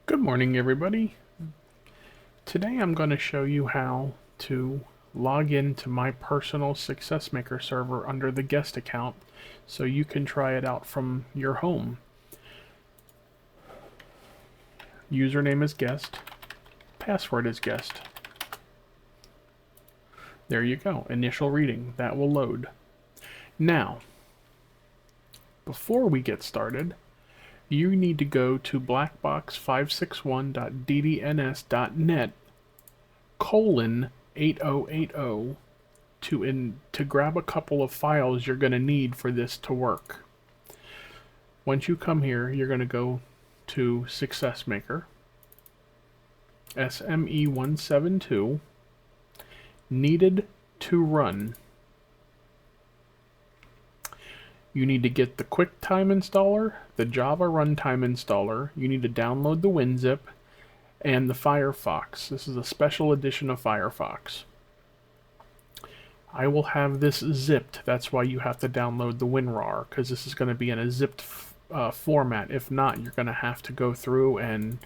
Good morning, everybody. Today I'm going to show you how to log into my personal SuccessMaker server under the guest account so you can try it out from your home. Username is guest, password is guest. There you go, initial reading. That will load. Now, before we get started, you need to go to blackbox561.ddns.net :8080 to grab a couple of files you're going to need for this to work. Once you come here, you're going to go to SuccessMaker, SME172, needed to run. You need to get the quicktime installer, the Java runtime installer, you need to download the WinZip, and the Firefox. This is a special edition of Firefox. I will have this zipped. That's why you have to download the WinRAR, because this is going to be in a zipped format. If not, you're going to have to go through and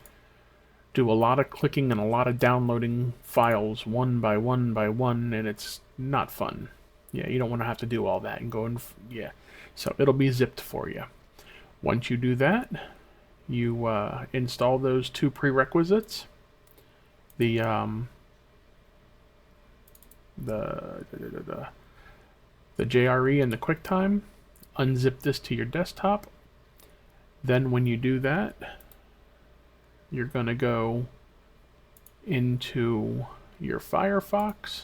do a lot of clicking and a lot of downloading files one by one by one, and it's not fun. Yeah, you don't want to have to do all that and go and yeah. So it'll be zipped for you. Once you do that, you install those two prerequisites. The JRE and the QuickTime. Unzip this to your desktop. Then when you do that, you're going to go into your Firefox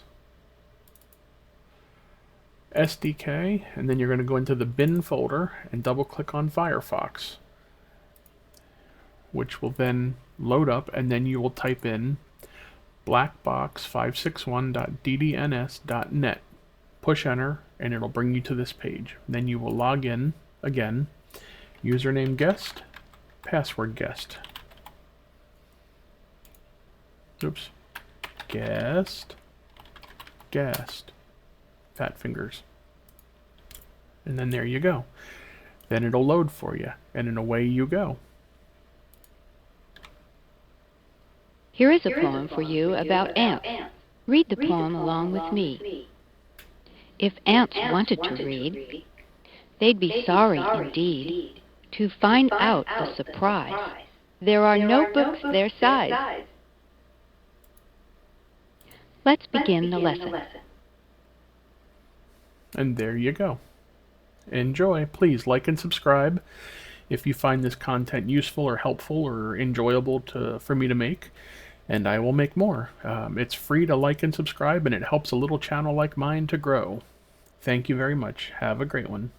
SDK, and then you're going to go into the bin folder and double click on Firefox, which will then load up, and then you will type in blackbox561.ddns.net. Push enter, and it'll bring you to this page. Then you will log in again. Username guest, password guest. Oops. Guest. Fat fingers. And then there you go. Then it'll load for you, and then away you go. Here is a poem for you about ants. Read the poem along with me. If ants wanted to read, they'd be sorry indeed to find out the surprise. There are no books their size. Let's begin the lesson. And there you go. Enjoy. Please like and subscribe if you find this content useful or helpful or enjoyable for me to make, and I will make more. It's free to like and subscribe, and it helps a little channel like mine to grow. Thank you very much. Have a great one.